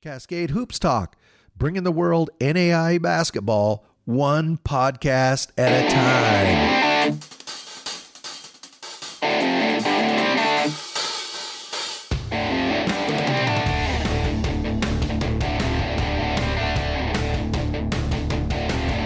Cascade Hoops Talk, bringing the world NAI basketball one podcast at a time.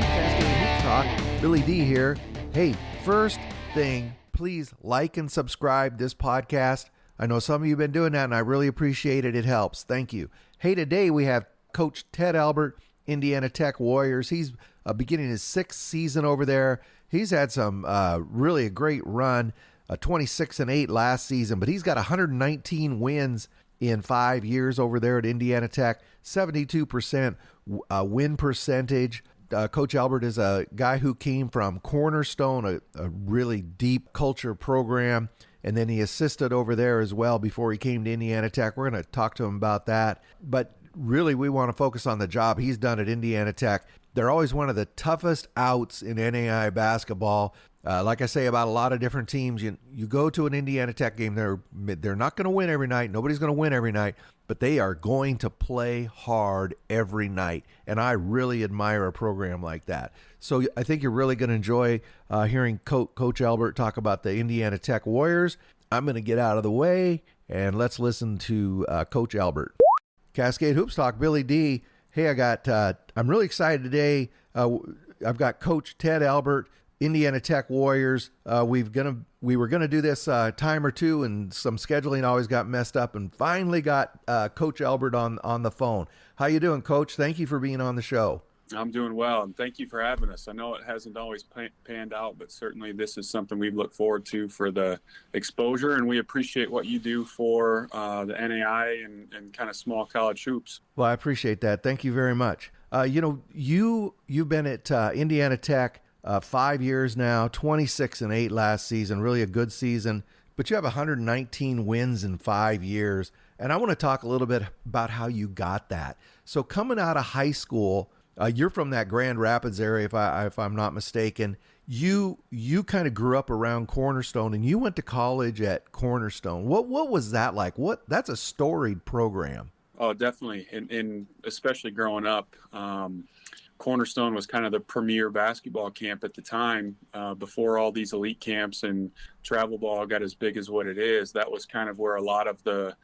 Cascade Hoops Talk, Billy D here. Hey, first thing, please like and subscribe this podcast. I know some of you have been doing that, and I really appreciate it. It helps. Thank you. Hey, today we have Coach Ted Albert, Indiana Tech Warriors. He's beginning his 6th season over there. He's had some really a great run, 26-8 last season, but he's got 119 wins in 5 years over there at Indiana Tech, 72% win percentage. Coach Albert is a guy who came from Cornerstone, a really deep culture program, and then he assisted over there as well before he came to Indiana Tech. We're going to talk to him about that. But really, we want to focus on the job he's done at Indiana Tech. They're always one of the toughest outs in NAI basketball. Like I say about a lot of different teams, you go to an Indiana Tech game, they're not going to win every night. Nobody's going to win every night, but they are going to play hard every night. And I really admire a program like that. So I think you're really going to enjoy hearing Coach Albert talk about the Indiana Tech Warriors. I'm going to get out of the way, and let's listen to Coach Albert. Cascade Hoops Talk, Billy D. Hey, I'm really excited today. I've got Coach Ted Albert, Indiana Tech Warriors. We were gonna do this time or two, and some scheduling always got messed up, and finally got Coach Albert on the phone. How you doing, Coach? Thank you for being on the show. I'm doing well, and thank you for having us. I know it hasn't always panned out, but certainly this is something we've looked forward to for the exposure, and we appreciate what you do for the NAI and kind of small college hoops. Well, I appreciate that. Thank you very much. You've been at Indiana Tech 5 years now, 26-8 last season, really a good season, but you have 119 wins in 5 years, and I want to talk a little bit about how you got that. So coming out of high school, you're from that Grand Rapids area, if I'm not mistaken. You kind of grew up around Cornerstone, and you went to college at Cornerstone. What was that like? That's a storied program. Oh, definitely, and especially growing up, Cornerstone was kind of the premier basketball camp at the time. Before all these elite camps and travel ball got as big as what it is, that was kind of where a lot of the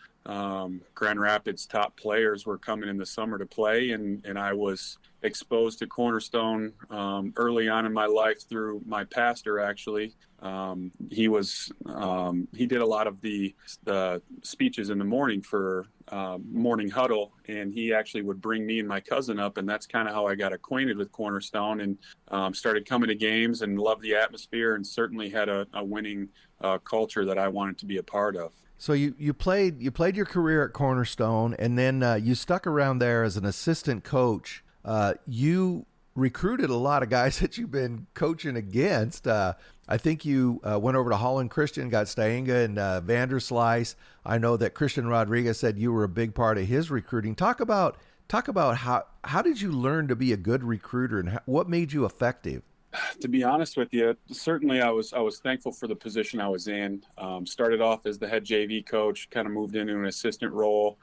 Grand Rapids top players were coming in the summer to play, and I was exposed to Cornerstone early on in my life through my pastor. Actually, he did a lot of the speeches in the morning for morning huddle, and he actually would bring me and my cousin up, and that's kind of how I got acquainted with Cornerstone and started coming to games and loved the atmosphere, and certainly had a winning culture that I wanted to be a part of. So you played your career at Cornerstone, and then you stuck around there as an assistant coach. You recruited a lot of guys that you've been coaching against. I think you went over to Holland Christian, got Staenga and Vanderslice. I know that Christian Rodriguez said you were a big part of his recruiting. Talk about how did you learn to be a good recruiter, and what made you effective? To be honest with you, certainly I was thankful for the position I was in. Started off as the head JV coach, kind of moved into an assistant role.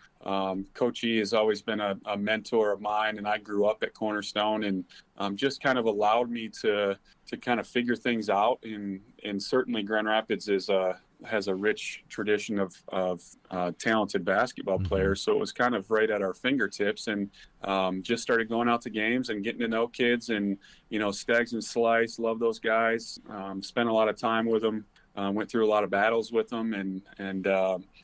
Coach E has always been a mentor of mine, and I grew up at Cornerstone, and just kind of allowed me to kind of figure things out. And certainly Grand Rapids has a rich tradition of talented basketball players. So it was kind of right at our fingertips, and just started going out to games and getting to know kids, and, Staggs and Slice, love those guys. Spent a lot of time with them, went through a lot of battles with them, and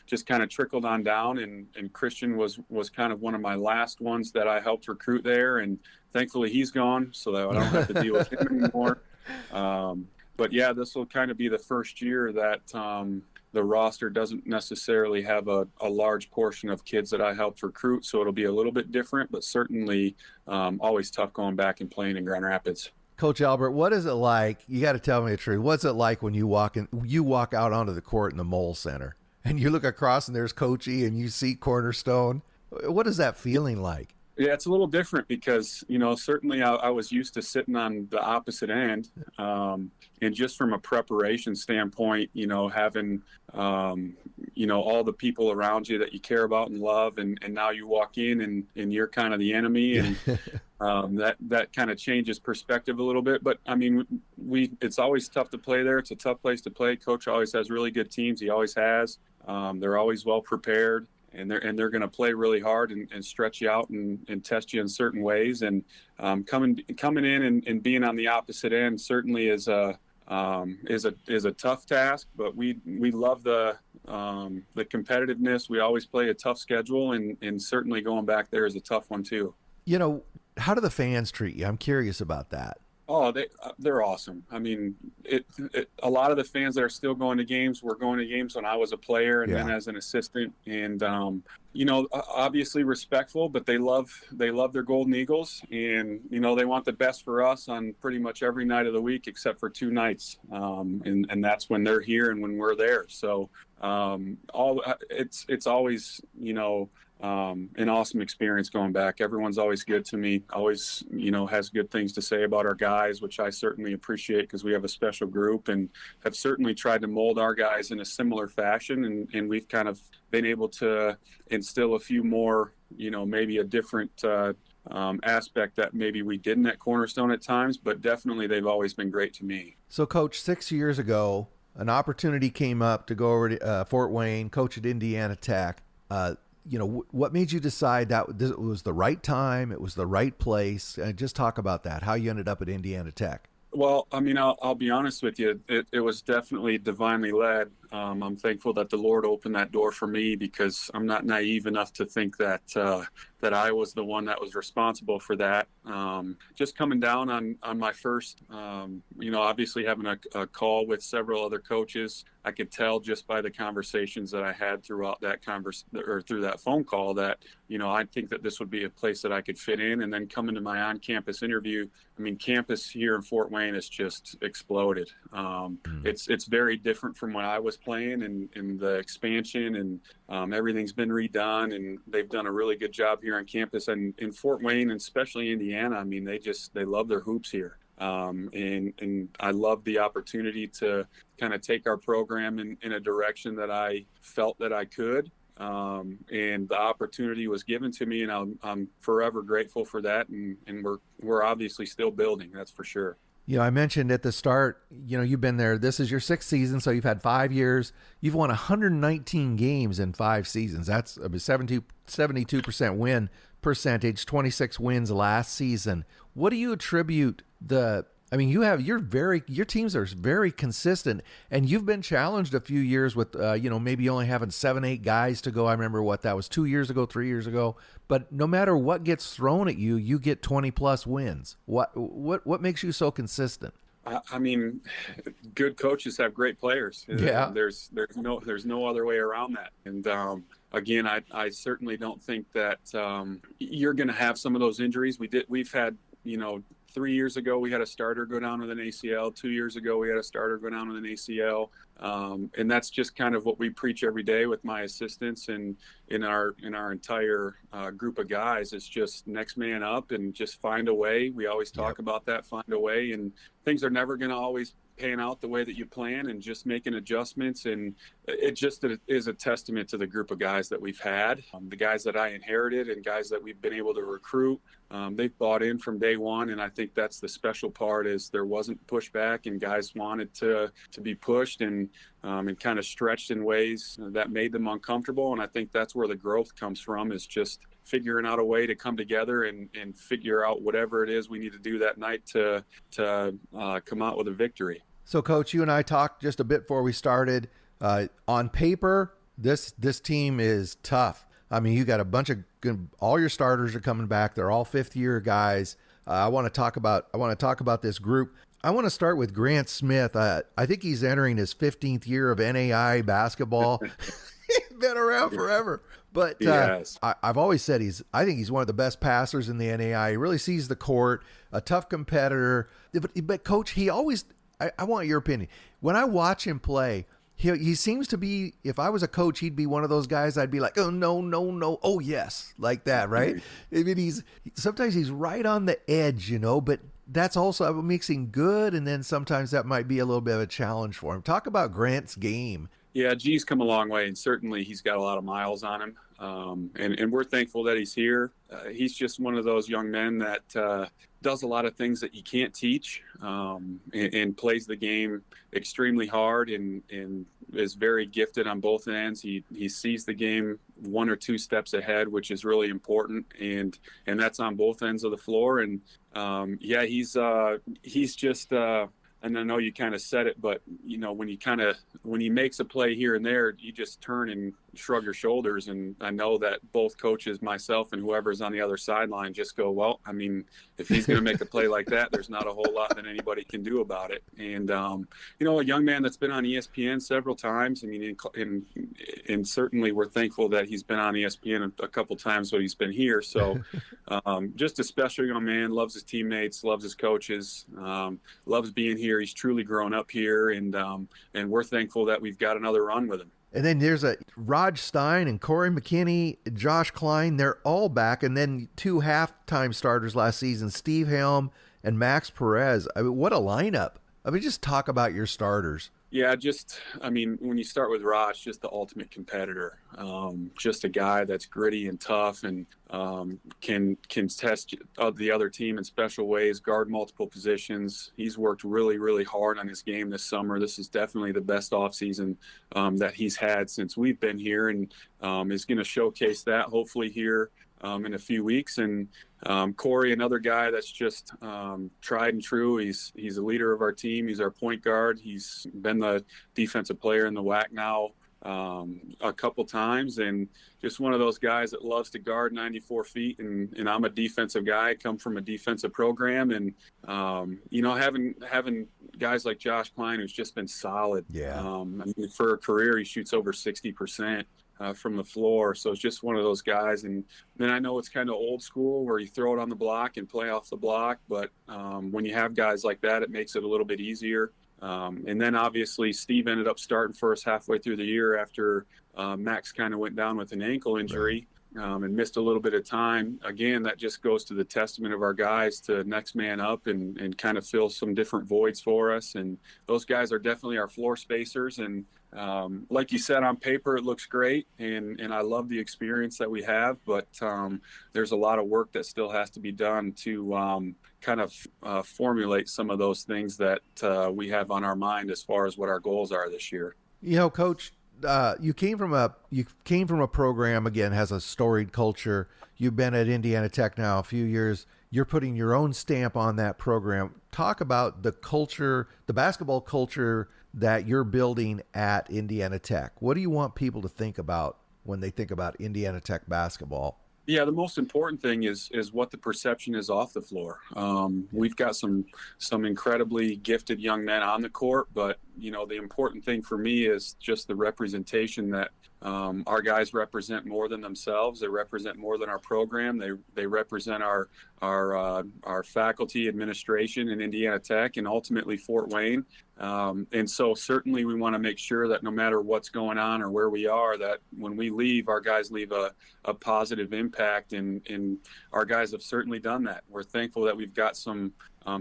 just kind of trickled on down. And Christian was kind of one of my last ones that I helped recruit there. And thankfully he's gone, so that I don't have to deal with him anymore. But yeah, this will kind of be the first year that the roster doesn't necessarily have a large portion of kids that I helped recruit. So it'll be a little bit different, but certainly always tough going back and playing in Grand Rapids. Coach Albert, what is it like? You got to tell me the truth. What's it like when you walk out onto the court in the Mole Center, and you look across and there's Coach E and you see Cornerstone? What is that feeling like? Yeah, it's a little different because, certainly I was used to sitting on the opposite end. And just from a preparation standpoint, having, all the people around you that you care about and love. And now you walk in and you're kind of the enemy. And that kind of changes perspective a little bit. But I mean, it's always tough to play there. It's a tough place to play. Coach always has really good teams. He always has. They're always well prepared. And they're going to play really hard and stretch you out and test you in certain ways. And coming in and being on the opposite end certainly is a tough task. But we love the competitiveness. We always play a tough schedule, and certainly going back there is a tough one too. How do the fans treat you? I'm curious about that. Oh, they're awesome. I mean, a lot of the fans that are still going to games were going to games when I was a player and then as an assistant. And, obviously respectful, but they love their Golden Eagles. And, they want the best for us on pretty much every night of the week except for 2 nights. And that's when they're here and when we're there. So it's always, an awesome experience going back. Everyone's always good to me, always, has good things to say about our guys, which I certainly appreciate because we have a special group and have certainly tried to mold our guys in a similar fashion. And we've kind of been able to instill a few more, maybe a different aspect that maybe we didn't at Cornerstone at times, but definitely they've always been great to me. So, Coach, 6 years ago, an opportunity came up to go over to Fort Wayne, coach at Indiana Tech. What made you decide that it was the right time, it was the right place? Just talk about that, how you ended up at Indiana Tech. Well, I mean, I'll be honest with you. It was definitely divinely led. I'm thankful that the Lord opened that door for me because I'm not naive enough to think that I was the one that was responsible for that. Just coming down on my first, obviously having a call with several other coaches, I could tell just by the conversations that I had throughout that through that phone call that, I think that this would be a place that I could fit in. And then coming to my on-campus interview, I mean, campus here in Fort Wayne has just exploded. It's very different from when I was playing and the expansion and everything's been redone and they've done a really good job here on campus. And in Fort Wayne, and especially Indiana, I mean, they love their hoops here. And I love the opportunity to kind of take our program in a direction that I felt that I could. And the opportunity was given to me, and I'm forever grateful for that. And we're obviously still building, that's for sure. I mentioned at the start, you've been there. This is your 6th season, so you've had 5 years. You've won 119 games in 5 seasons. That's a 72% win percentage, 26 wins last season. What do you attribute your teams are very consistent, and you've been challenged a few years with, maybe only having 7-8 guys to go. I remember that was 2 years ago, 3 years ago. But no matter what gets thrown at you, you get 20 plus wins. What makes you so consistent? I mean, good coaches have great players. Yeah. There's no other way around that. And again, I certainly don't think that you're going to have some of those injuries. We've had 3 years ago, we had a starter go down with an ACL. 2 years ago, we had a starter go down with an ACL. And that's just kind of what we preach every day with my assistants and in our entire group of guys. It's just next man up and just find a way. We always talk about that, find a way. And things are never going to always pan out the way that you plan, and just making adjustments. And it just is a testament to the group of guys that we've had, the guys that I inherited and guys that we've been able to recruit. They've bought in from day one, and I think that's the special part is there wasn't pushback, and guys wanted to be pushed and kind of stretched in ways that made them uncomfortable. And I think that's where the growth comes from, is just figuring out a way to come together and figure out whatever it is we need to do that night to come out with a victory. So, Coach, you and I talked just a bit before we started. On paper, this team is tough. I mean, you got a bunch of all your starters are coming back. They're all 5th-year guys. I want to talk about this group. I want to start with Grant Smith. I think he's entering his 15th year of NAI basketball. He's been around forever. But yes. I've always said I think he's one of the best passers in the NAI. He really sees the court, a tough competitor. But Coach, he always, I want your opinion. When I watch him play, he seems to be, if I was a coach, he'd be one of those guys I'd be like, oh, no, no, no. Oh, yes. Like that, right? I mean, sometimes he's right on the edge, but that's also mixing good. And then sometimes that might be a little bit of a challenge for him. Talk about Grant's game. Yeah, G's come a long way, and certainly he's got a lot of miles on him. And we're thankful that he's here. He's just one of those young men that does a lot of things that you can't teach, and plays the game extremely hard, and is very gifted on both ends. He sees the game one or two steps ahead, which is really important, and that's on both ends of the floor. And he's just. And I know you kind of said it, but when he makes a play here and there, you just turn and shrug your shoulders. And I know that both coaches, myself and whoever's on the other sideline, just go, well, I mean, if he's going to make a play like that, there's not a whole lot that anybody can do about it. And a young man that's been on ESPN several times. I mean, and certainly we're thankful that he's been on ESPN a couple times when he's been here. So just a special young man, loves his teammates, loves his coaches, loves being here. He's truly grown up here, and we're thankful that we've got another run with him. And then there's Raj Stein and Corey McKinney, Josh Klein. They're all back. And then 2 halftime starters last season, Steve Helm and Max Perez. I mean, what a lineup. I mean, just talk about your starters. Yeah, when you start with Raj, just the ultimate competitor, just a guy that's gritty and tough, and can test the other team in special ways, guard multiple positions. He's worked really, really hard on his game this summer. This is definitely the best offseason that he's had since we've been here, and is going to showcase that hopefully here in a few weeks. And Corey, another guy that's just tried and true. He's a leader of our team. He's our point guard. He's been the defensive player in the WAC now a couple times, and just one of those guys that loves to guard 94 feet. And I'm a defensive guy. I come from a defensive program, and having guys like Josh Klein, who's just been solid. Yeah. For a career, he shoots over 60%. From the floor. So it's just one of those guys. And then I know it's kind of old school where you throw it on the block and play off the block. But when you have guys like that, it makes it a little bit easier. And then obviously Steve ended up starting for us halfway through the year after Max kind of went down with an ankle injury. And missed a little bit of time. Again, that just goes to the testament of our guys to next man up and kind of fill some different voids for us. And those guys are definitely our floor spacers. And like you said, on paper, it looks great. And I love the experience that we have. But there's a lot of work that still has to be done to kind of formulate some of those things that we have on our mind as far as what our goals are this year. Coach, you came from a program, again, has a storied culture. You've been at Indiana Tech now a few years. You're putting your own stamp on that program. Talk about the culture, the basketball culture that you're building at Indiana Tech. What do you want people to think about when they think about Indiana Tech basketball? Yeah, the most important thing is what the perception is off the floor. We've got some incredibly gifted young men on the court, but the important thing for me is just the representation that our guys represent more than themselves. They represent more than our program. They represent our faculty, administration in Indiana Tech, and ultimately Fort Wayne. And so certainly we want to make sure that no matter what's going on or where we are, that when we leave, our guys leave a positive impact. And our guys have certainly done that. We're thankful that we've got some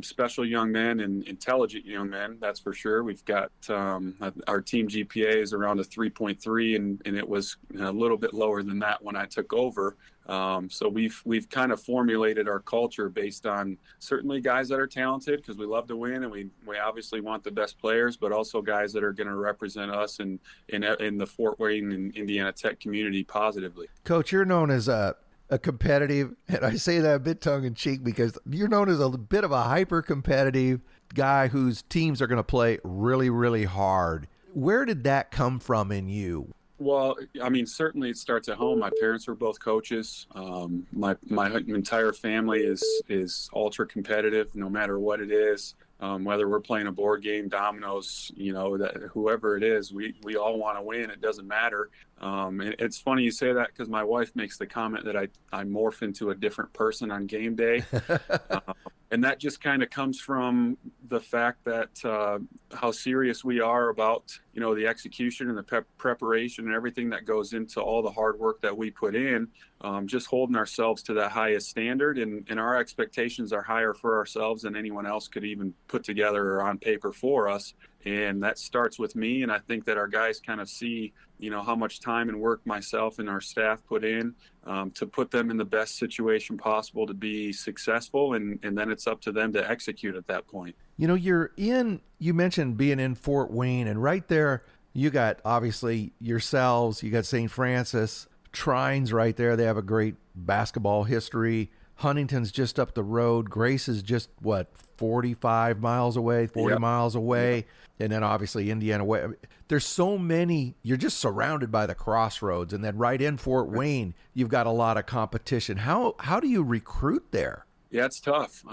special young men and intelligent young men, that's for sure. We've got our team GPA is around a 3.3, and it was a little bit lower than that when I took over. So we've kind of formulated our culture based on certainly guys that are talented, because we love to win, and we obviously want the best players, but also guys that are going to represent us in the Fort Wayne and Indiana Tech community positively. Coach, you're known as a competitive, and I say that a bit tongue-in-cheek because you're known as a bit of a hyper-competitive guy whose teams are going to play really, really hard. Where did that come from in you? Well, I mean, certainly it starts at home. My parents were both coaches. My entire family is ultra competitive, no matter what it is. Whether we're playing a board game, dominoes, that whoever it is, we all want to win. It doesn't matter. And it's funny you say that, because my wife makes the comment that I morph into a different person on game day. and that just kind of comes from the fact that how serious we are about, the execution and the preparation and everything that goes into all the hard work that we put in, just holding ourselves to that highest standard. And our expectations are higher for ourselves than anyone else could even put together or on paper for us. And that starts with me. And I think that our guys kind of see, how much time and work myself and our staff put in to put them in the best situation possible to be successful. And then it's up to them to execute at that point. You mentioned being in Fort Wayne, and right there, you got obviously yourselves, you got St. Francis, Trines right there. They have a great basketball history. Huntington's just up the road. Grace is just 45 miles away, 40 miles away. Yep. And then obviously Indiana Way. There's so many, you're just surrounded by the crossroads. And then right in Fort Wayne, you've got a lot of competition. How do you recruit there? Yeah, it's tough,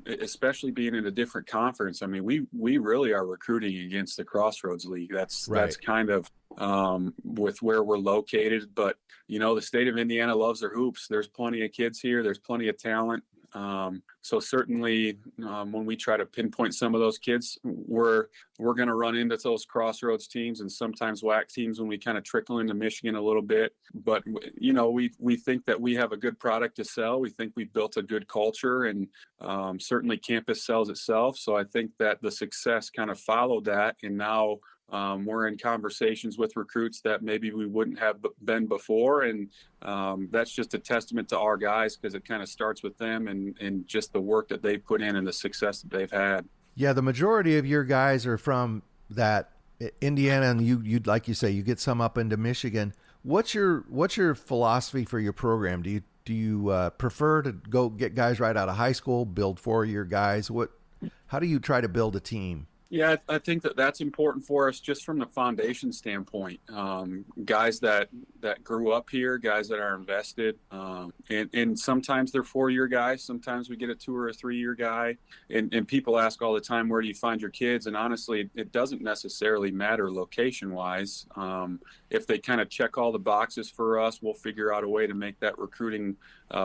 especially being in a different conference. I mean, we really are recruiting against the Crossroads League. That's kind of with where we're located. But, the state of Indiana loves their hoops. There's plenty of kids here. There's plenty of talent. So certainly when we try to pinpoint some of those kids, we're going to run into those Crossroads teams and sometimes WAC teams when we kind of trickle into Michigan a little bit. But, we think that we have a good product to sell. We think we've built a good culture, and certainly campus sells itself. So I think that the success kind of followed that. And now we're in conversations with recruits that maybe we wouldn't have been before. And that's just a testament to our guys, because it kind of starts with them and just the work that they put in and the success that they've had. Yeah, the majority of your guys are from that Indiana, and you like you say, you get some up into Michigan. What's your philosophy for your program? Do you prefer to go get guys right out of high school, build 4-year guys? How do you try to build a team? Yeah, I think that's important for us just from the foundation standpoint. Guys that grew up here, guys that are invested, and sometimes they're 4-year guys. Sometimes we get a 2 or a 3-year guy. And people ask all the time, where do you find your kids? And honestly, it doesn't necessarily matter location-wise. If they kind of check all the boxes for us, we'll figure out a way to make that recruiting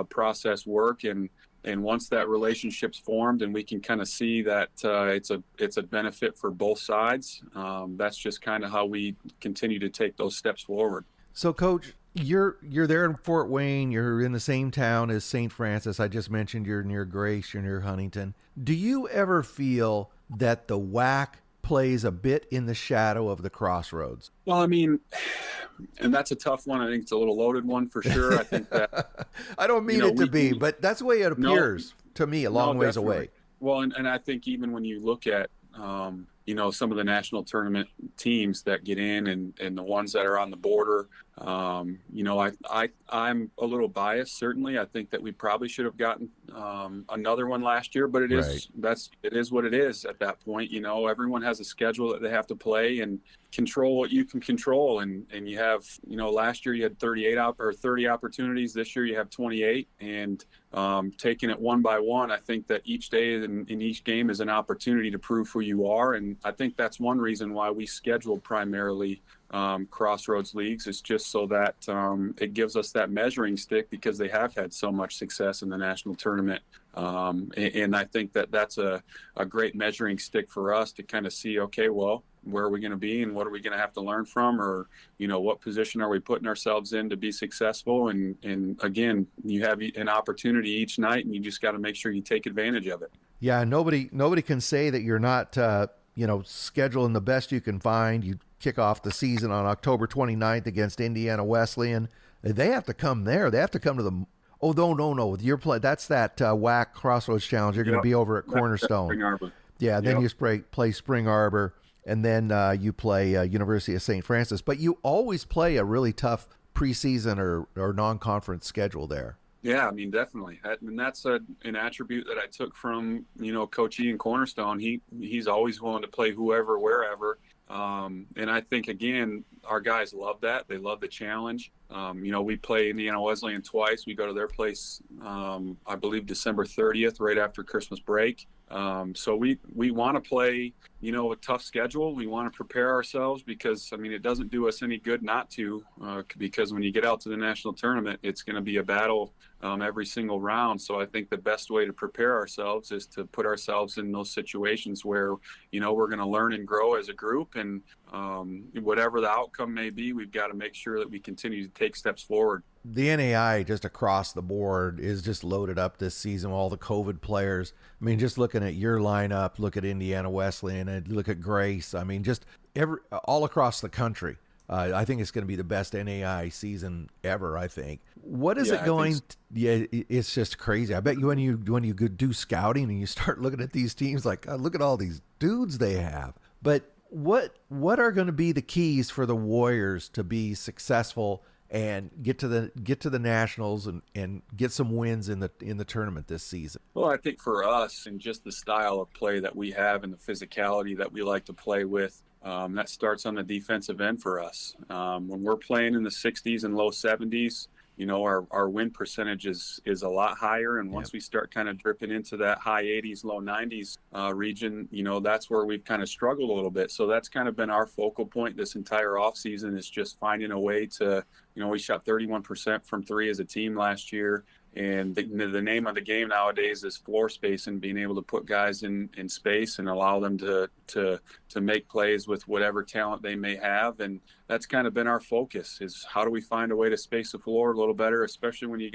process work. And once that relationship's formed and we can kind of see that it's a benefit for both sides, that's just kind of how we continue to take those steps forward. So, Coach, you're there in Fort Wayne. You're in the same town as St. Francis. I just mentioned you're near Grace. You're near Huntington. Do you ever feel that the WAC plays a bit in the shadow of the Crossroads? Well, I mean, and that's a tough one. I think it's a little loaded one for sure. I think that I don't mean it to be, but that's the way it appears to me, a long ways away. Well, and I think even when you look at some of the national tournament teams that get in and the ones that are on the border, I'm a little biased. Certainly, I think that we probably should have gotten another one last year, but it is what it is at that point. Everyone has a schedule that they have to play and control what you can control. And you have, last year you had 30 opportunities. This year you have 28, and taking it one by one, I think that each day in each game is an opportunity to prove who you are. And I think that's one reason why we scheduled primarily Crossroads leagues, is just so that it gives us that measuring stick, because they have had so much success in the national tournament. And I think that that's a great measuring stick for us to kind of see, okay, well, where are we going to be and what are we going to have to learn from, or, what position are we putting ourselves in to be successful? And again, you have an opportunity each night, and you just got to make sure you take advantage of it. Yeah. Nobody can say that you're not, scheduling the best you can find. You kick off the season on October 29th against Indiana Wesleyan. They have to come there. They have to come to the, oh, no. With your play, that's that WAC Crossroads Challenge. You're going to be over at Cornerstone. Spring Arbor. Yeah. Then you play Spring Arbor. And then you play University of St. Francis. But you always play a really tough preseason or non-conference schedule there. Yeah, I mean, definitely. And that's an attribute that I took from, Coach Ian Cornerstone. He's always willing to play whoever, wherever. And I think, again, our guys love that. They love the challenge. We play Indiana Wesleyan twice. We go to their place, I believe, December 30th, right after Christmas break. So we want to play, a tough schedule. We want to prepare ourselves because, it doesn't do us any good not to, because when you get out to the national tournament, it's going to be a battle every single round. So I think the best way to prepare ourselves is to put ourselves in those situations where, we're going to learn and grow as a group. And whatever the outcome may be, we've got to make sure that we continue to take steps forward. The NAI just across the board is just loaded up this season with all the COVID players. I mean, just looking at your lineup, look at Indiana Wesleyan, and look at Grace. I mean, just all across the country. I think it's going to be the best NAI season ever. I think. What is it going? It's just crazy. I bet you when you do scouting and you start looking at these teams, like, God, look at all these dudes they have. But what are going to be the keys for the Warriors to be successful and get to the nationals and get some wins in the tournament this season? Well, I think for us, and just the style of play that we have and the physicality that we like to play with, that starts on the defensive end for us. When we're playing in the 60s and low 70s, our win percentage is a lot higher. And once we start kind of dripping into that high 80s, low 90s region, that's where we've kind of struggled a little bit. So that's kind of been our focal point this entire offseason, is just finding a way to, we shot 31% from three as a team last year. And the name of the game nowadays is floor space, and being able to put guys in space and allow them to make plays with whatever talent they may have. And that's kind of been our focus, is how do we find a way to space the floor a little better, especially when you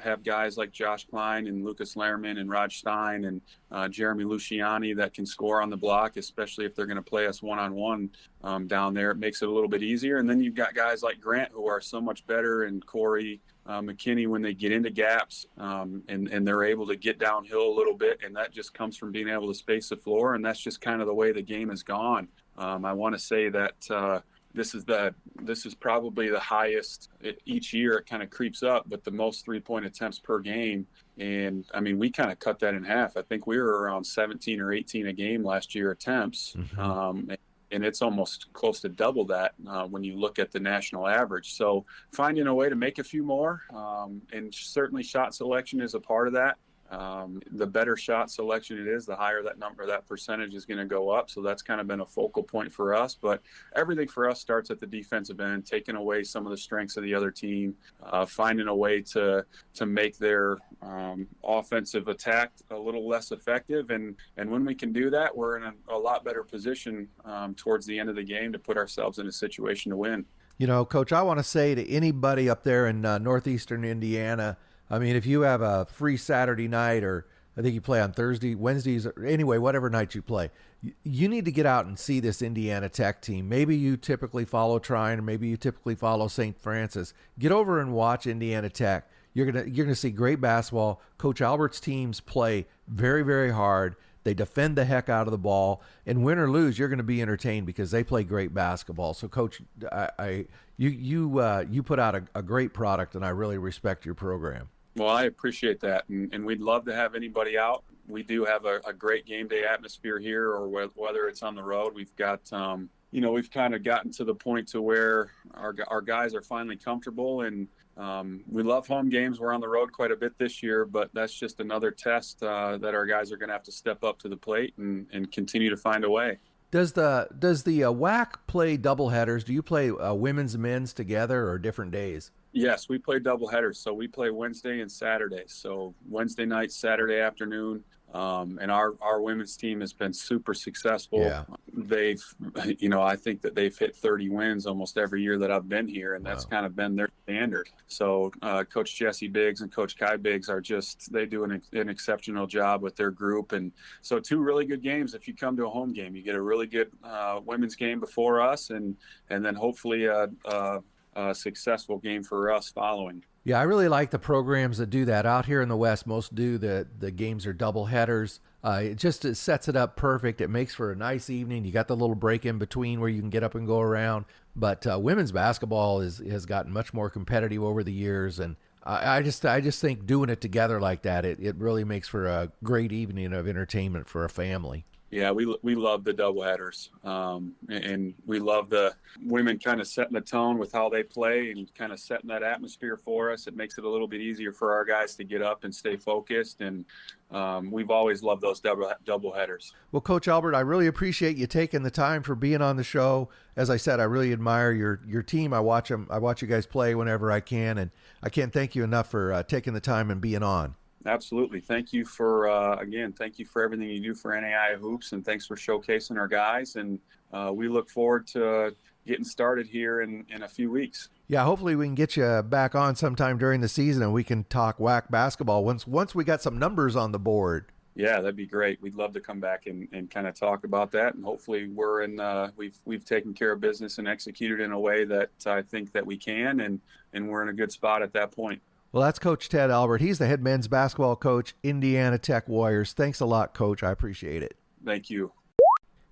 have guys like Josh Klein and Lucas Lehrman and Raj Stein and Jeremy Luciani that can score on the block, especially if they're going to play us one-on-one down there. It makes it a little bit easier. And then you've got guys like Grant, who are so much better, and Corey McKinney, when they get into gaps and they're able to get downhill a little bit. And that just comes from being able to space the floor. And that's just kind of the way the game has gone. I want to say that this is probably the highest each year. It kind of creeps up, but the most 3-point attempts per game. And I mean, we kind of cut that in half. I think we were around 17 or 18 a game last year attempts. And it's almost close to double that when you look at the national average. So finding a way to make a few more, and certainly shot selection is a part of that. The better shot selection it is, the higher that percentage is going to go up. So that's kind of been a focal point for us. But everything for us starts at the defensive end, taking away some of the strengths of the other team, finding a way to make their offensive attack a little less effective. And when we can do that, we're in a lot better position towards the end of the game to put ourselves in a situation to win. Coach, I want to say to anybody up there in northeastern Indiana, I mean, if you have a free Saturday night, or I think you play on Thursday, Wednesdays, or anyway, whatever night you play, you need to get out and see this Indiana Tech team. Maybe you typically follow Trine, or maybe you typically follow St. Francis. Get over and watch Indiana Tech. You're gonna see great basketball. Coach Albert's teams play very, very hard. They defend the heck out of the ball, and win or lose, you're going to be entertained because they play great basketball. So, Coach, you put out a great product, and I really respect your program. Well, I appreciate that, and we'd love to have anybody out. We do have a great game day atmosphere here, or whether it's on the road. We've got, we've kind of gotten to the point to where our guys are finally comfortable, and we love home games. We're on the road quite a bit this year, but that's just another test that our guys are going to have to step up to the plate and continue to find a way. Does the WAC play doubleheaders? Do you play women's and men's together, or different days? Yes, we play doubleheaders. So we play Wednesday and Saturday. So Wednesday night, Saturday afternoon. And our women's team has been super successful. Yeah. They've, I think that they've hit 30 wins almost every year that I've been here, and that's kind of been their standard. So Coach Jesse Biggs and Coach Kai Biggs they do an exceptional job with their group. And so 2 really good games. If you come to a home game, you get a really good women's game before us, and then hopefully a successful game for us following. Yeah, I really like the programs that do that. Out here in the West, most do. The games are double headers. It sets it up perfect. It makes for a nice evening. You got the little break in between where you can get up and go around. But women's basketball has gotten much more competitive over the years, and I just think doing it together like that, it really makes for a great evening of entertainment for a family. Yeah, we love the doubleheaders, and we love the women kind of setting the tone with how they play and kind of setting that atmosphere for us. It makes it a little bit easier for our guys to get up and stay focused, and we've always loved those doubleheaders. Well, Coach Albert, I really appreciate you taking the time for being on the show. As I said, I really admire your team. I watch them. I watch you guys play whenever I can, and I can't thank you enough for taking the time and being on. Absolutely. Thank you for, thank you for everything you do for NAI Hoops, and thanks for showcasing our guys. And we look forward to getting started here in a few weeks. Yeah, hopefully we can get you back on sometime during the season and we can talk WAC basketball once we got some numbers on the board. Yeah, that'd be great. We'd love to come back and kind of talk about that. And hopefully we've taken care of business and executed in a way that I think that we can, and we're in a good spot at that point. Well, that's Coach Ted Albert. He's the head men's basketball coach, Indiana Tech Warriors. Thanks a lot, Coach. I appreciate it. Thank you.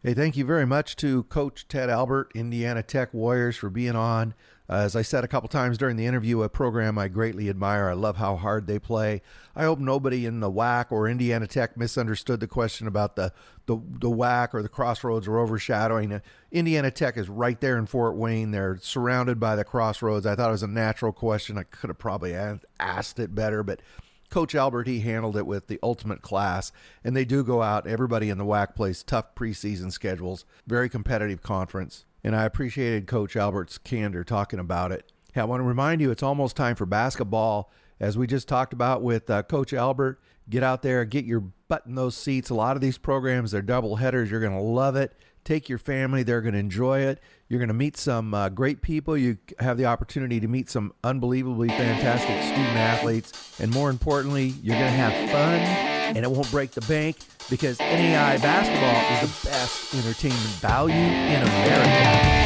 Hey, thank you very much to Coach Ted Albert, Indiana Tech Warriors, for being on. As I said a couple times during the interview, a program I greatly admire. I love how hard they play. I hope nobody in the WAC or Indiana Tech misunderstood the question about the WAC or the Crossroads are overshadowing. Indiana Tech is right there in Fort Wayne. They're surrounded by the Crossroads. I thought it was a natural question. I could have probably asked it better, but Coach Albert, he handled it with the ultimate class, and they do go out. Everybody in the WAC plays tough preseason schedules, very competitive conference, and I appreciated Coach Albert's candor talking about it. Hey, I want to remind you it's almost time for basketball. As we just talked about with Coach Albert, get out there, get your butt in those seats. A lot of these programs, they're double headers. You're going to love it. Take your family. They're going to enjoy it. You're going to meet some great people. You have the opportunity to meet some unbelievably fantastic student athletes. And more importantly, you're going to have fun, and it won't break the bank because NAI basketball is the best entertainment value in America.